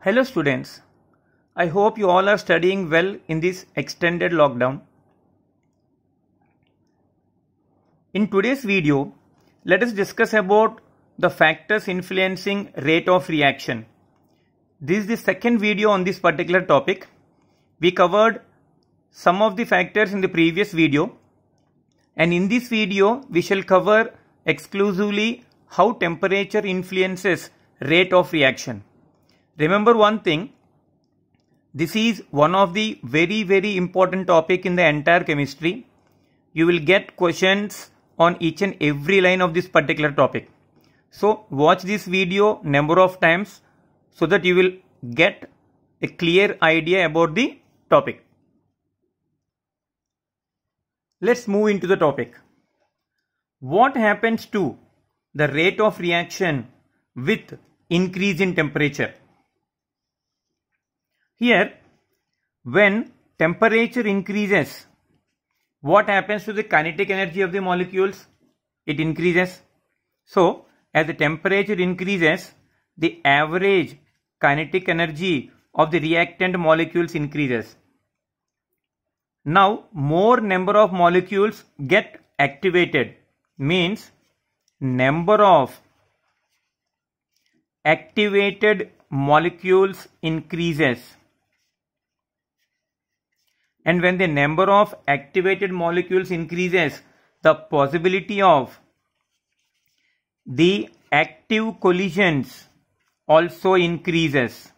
Hello students, I hope you all are studying well in this extended lockdown. In today's video, let us discuss about the factors influencing rate of reaction. This is the second video on this particular topic. We covered some of the factors in the previous video, and in this video we shall cover exclusively how temperature influences rate of reaction. Remember one thing, this is one of the very important topic in the entire chemistry. You will get questions on each and every line of this particular topic. So watch this video number of times so that you will get a clear idea about the topic. Let's move into the topic. What happens to the rate of reaction with increase in temperature? Here, when temperature increases, what happens to the kinetic energy of the molecules? It increases. So, as the temperature increases, the average kinetic energy of the reactant molecules increases. Now, more number of molecules get activated, means number of activated molecules increases. And when the number of activated molecules increases, the possibility of the active collisions also increases.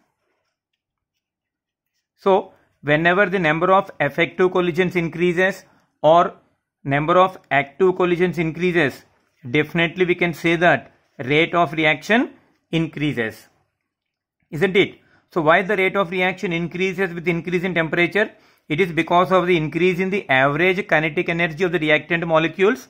So, whenever the number of effective collisions increases or number of active collisions increases, definitely we can say that rate of reaction increases. Isn't it? So, why the rate of reaction increases with increase in temperature? It is because of the increase in the average kinetic energy of the reactant molecules.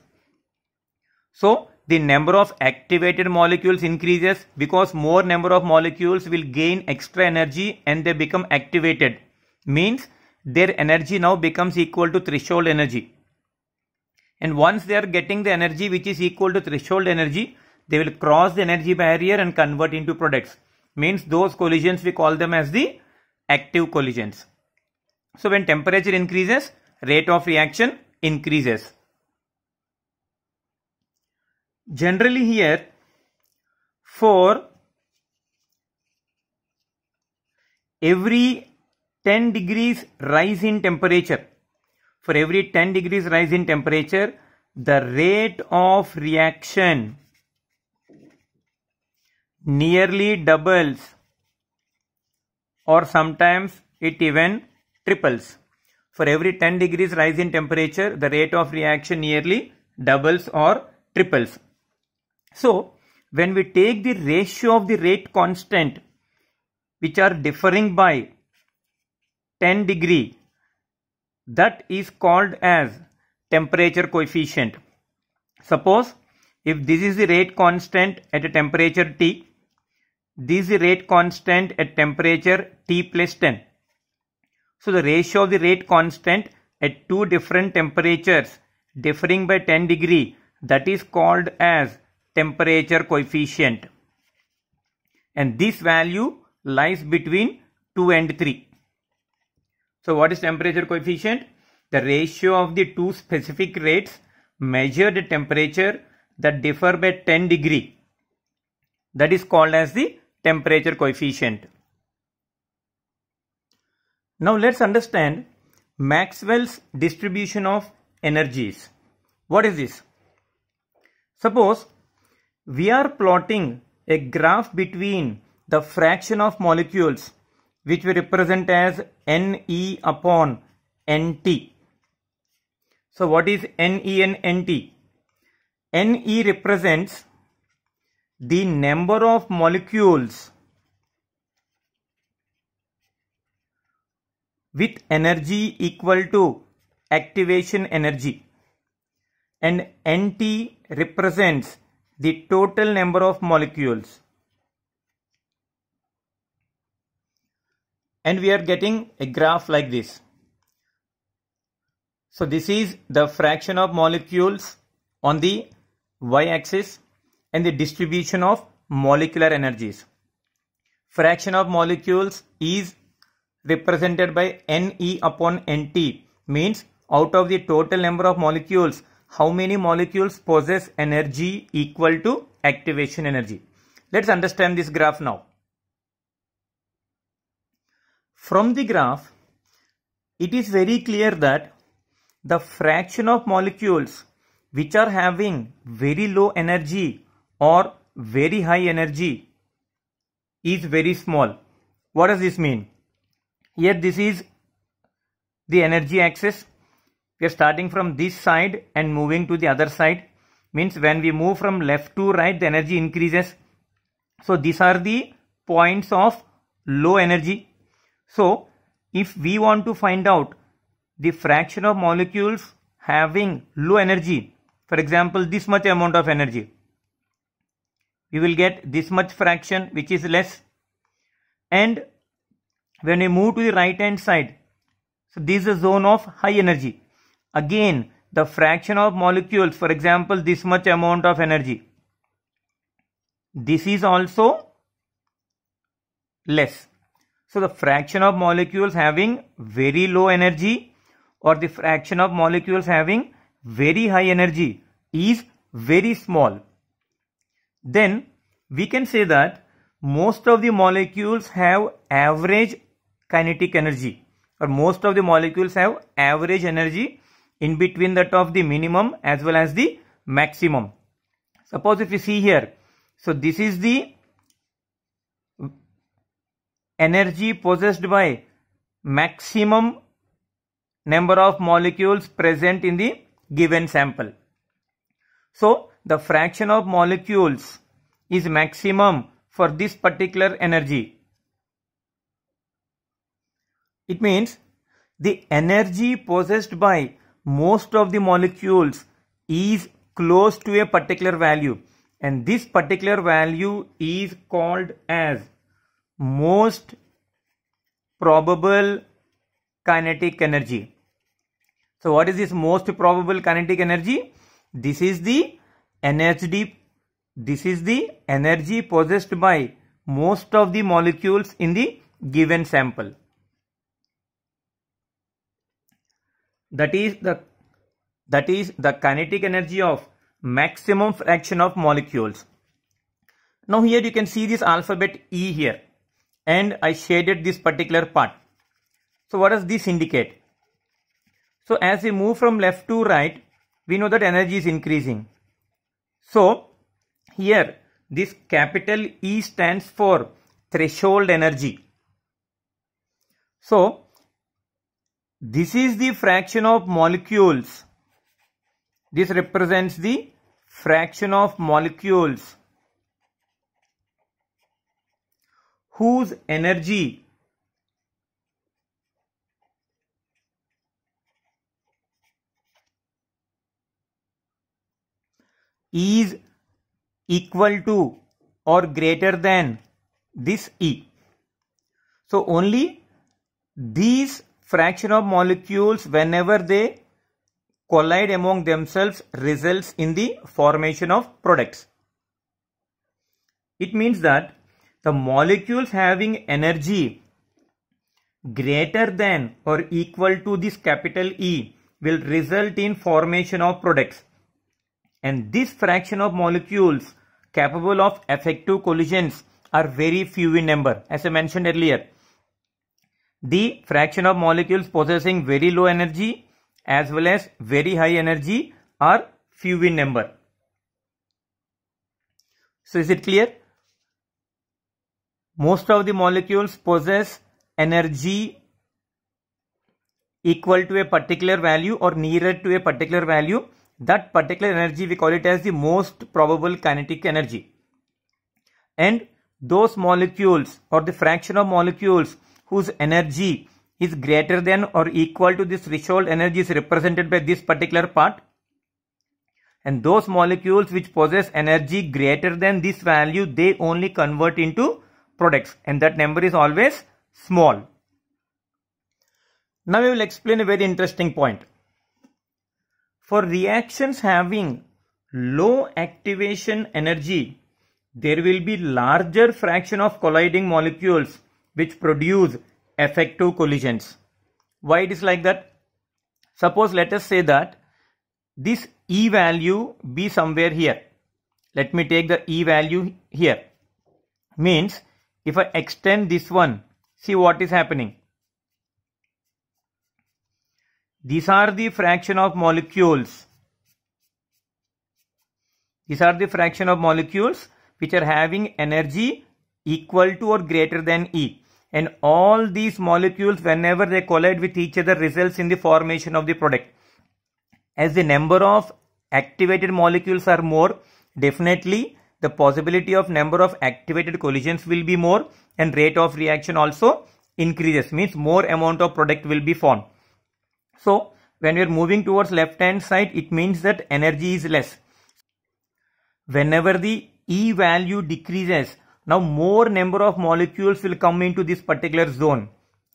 So, the number of activated molecules increases because more number of molecules will gain extra energy and they become activated. Means their energy now becomes equal to threshold energy. And once they are getting the energy which is equal to threshold energy, they will cross the energy barrier and convert into products. Means those collisions we call them as the active collisions. So when temperature increases, rate of reaction increases. Generally here, for every 10 degrees rise in temperature, the rate of reaction nearly doubles, or sometimes it even triples. For every 10 degrees rise in temperature, the rate of reaction nearly doubles or triples. So, when we take the ratio of the rate constant, which are differing by 10 degree, that is called as temperature coefficient. Suppose, if this is the rate constant at a temperature T, this is the rate constant at temperature T plus 10. So the ratio of the rate constant at two different temperatures differing by 10 degree, that is called as temperature coefficient. And this value lies between 2 and 3. So what is temperature coefficient? The ratio of the two specific rates measured at temperature that differ by 10 degree. That is called as the temperature coefficient. Now let's understand Maxwell's distribution of energies. What is this? Suppose we are plotting a graph between the fraction of molecules which we represent as Ne upon Nt. So what is Ne and Nt? Ne represents the number of molecules with energy equal to activation energy, and Nt represents the total number of molecules. And we are getting a graph like this. So this is the fraction of molecules on the y-axis and the distribution of molecular energies. fraction of molecules is represented by Ne upon Nt, means out of the total number of molecules, how many molecules possess energy equal to activation energy. Let's understand this graph now. From the graph, it is very clear that the fraction of molecules which are having very low energy or very high energy is very small. What does this mean? Here this is the energy axis. We are starting from this side and moving to the other side. Means when we move from left to right, the energy increases. So these are the points of low energy. So if we want to find out the fraction of molecules having low energy, for example, this much amount of energy, we will get this much fraction which is less. And when we move to the right hand side, so this is a zone of high energy. Again, the fraction of molecules, for example, this much amount of energy, this is also less. So the fraction of molecules having very low energy or the fraction of molecules having very high energy is very small. Then we can say that most of the molecules have average kinetic energy, or most of the molecules have average energy in between that of the minimum as well as the maximum. Suppose if you see here, so this is the energy possessed by maximum number of molecules present in the given sample. So the fraction of molecules is maximum for this particular energy. It means the energy possessed by most of the molecules is close to a particular value, and this particular value is called as most probable kinetic energy. So what is this most probable kinetic energy? This is the energy possessed by most of the molecules in the given sample. That is the kinetic energy of maximum fraction of molecules. Now here you can see this alphabet E here, and I shaded this particular part. So what does this indicate? So as we move from left to right, we know that energy is increasing. So here this capital E stands for threshold energy. So this is the fraction of molecules. This represents the fraction of molecules whose energy is equal to or greater than this E. So only these fraction of molecules, whenever they collide among themselves, results in the formation of products. It means that the molecules having energy greater than or equal to this capital E will result in formation of products. And this fraction of molecules capable of effective collisions are very few in number. As I mentioned earlier, the fraction of molecules possessing very low energy as well as very high energy are few in number. So is it clear? Most of the molecules possess energy equal to a particular value or nearer to a particular value. That particular energy we call it as the most probable kinetic energy. And those molecules or the fraction of molecules whose energy is greater than or equal to this threshold energy is represented by this particular part. And those molecules which possess energy greater than this value, they only convert into products, and that number is always small. Now we will explain a very interesting point. For reactions having low activation energy, there will be larger fraction of colliding molecules which produce effective collisions. Why it is like that? Suppose let us say that this E value be somewhere here. Let me take the E value here. Means if I extend this one, see what is happening. These are the fraction of molecules. These are the fraction of molecules which are having energy equal to or greater than E. And all these molecules, whenever they collide with each other, results in the formation of the product. As the number of activated molecules are more, definitely the possibility of number of activated collisions will be more, and rate of reaction also increases, means more amount of product will be formed. So when we are moving towards left hand side, it means that energy is less. Whenever the E value decreases, now more number of molecules will come into this particular zone,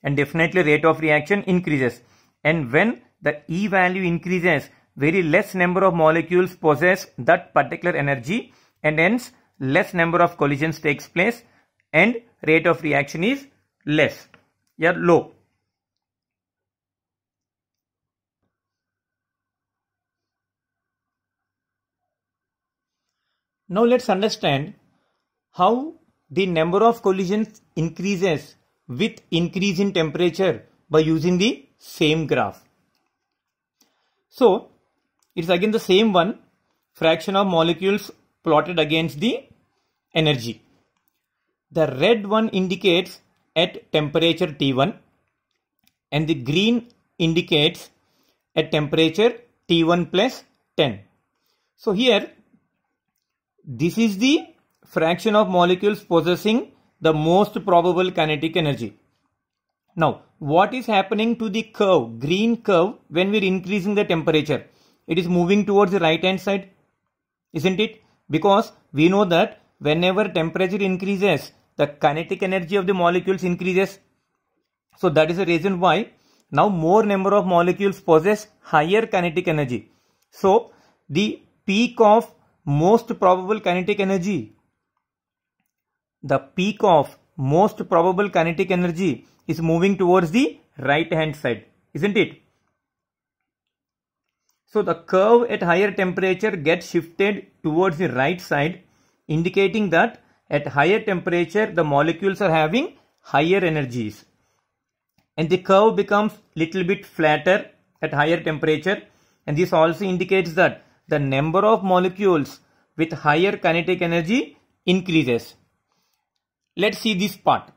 and definitely rate of reaction increases. And when the E value increases, very less number of molecules possess that particular energy, and hence less number of collisions takes place and rate of reaction is less, low. Now let's understand how the number of collisions increases with increase in temperature by using the same graph. So it's again the same one, fraction of molecules plotted against the energy. The red one indicates at temperature T1 and the green indicates at temperature T1 plus 10. So here this is the fraction of molecules possessing the most probable kinetic energy. Now, what is happening to the curve, green curve, when we are increasing the temperature? It is moving towards the right hand side, isn't it? Because we know that whenever temperature increases, the kinetic energy of the molecules increases. So that is the reason why now more number of molecules possess higher kinetic energy. So the peak of most probable kinetic energy, is moving towards the right hand side, isn't it? So the curve at higher temperature gets shifted towards the right side, indicating that at higher temperature the molecules are having higher energies, and the curve becomes little bit flatter at higher temperature, and this also indicates that the number of molecules with higher kinetic energy increases. Let's see this part.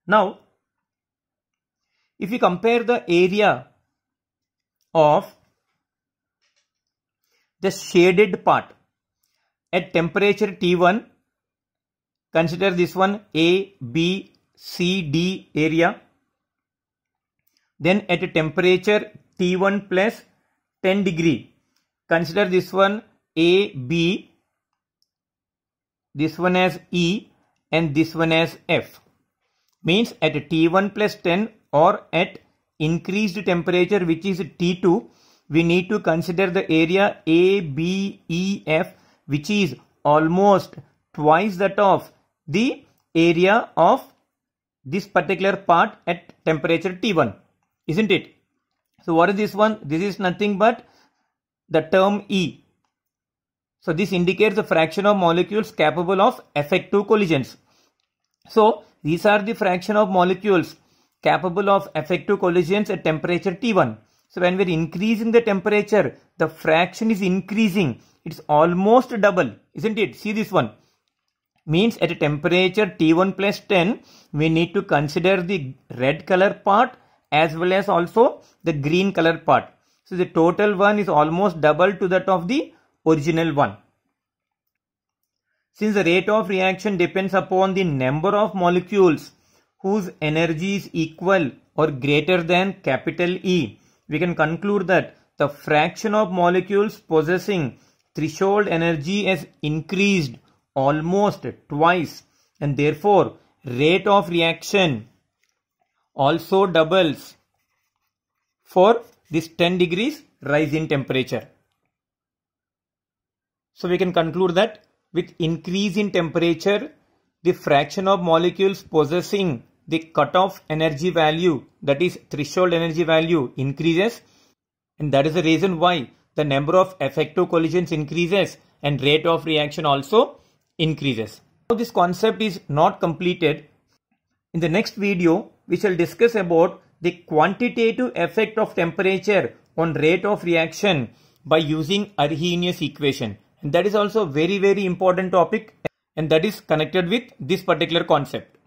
Now, if we compare the area of the shaded part at temperature T1, consider this one A, B, C, D area. Then at a temperature T1 plus 10 degree, consider this one A, B, this one as E, and this one as F. Means at T1 plus 10 or at increased temperature, which is T2, we need to consider the area A, B, E, F, which is almost twice that of the area of this particular part at temperature T1, isn't it? So what is this one? This is nothing but the term E. So this indicates the fraction of molecules capable of effective collisions. So these are the fraction of molecules capable of effective collisions at temperature T1. So when we are increasing the temperature, the fraction is increasing. It's almost double, isn't it? See this one. Means at a temperature T1 plus 10, we need to consider the red color part as well as also the green color part. So the total one is almost double to that of the original one. Since the rate of reaction depends upon the number of molecules whose energy is equal or greater than capital E, we can conclude that the fraction of molecules possessing threshold energy has increased almost twice, and therefore rate of reaction also doubles for this 10 degrees rise in temperature. So we can conclude that with increase in temperature, the fraction of molecules possessing the cutoff energy value, that is threshold energy value, increases, and that is the reason why the number of effective collisions increases and rate of reaction also increases. Now this concept is not completed. In the next video, we shall discuss about the quantitative effect of temperature on rate of reaction by using Arrhenius equation. And that is also very important topic, and that is connected with this particular concept.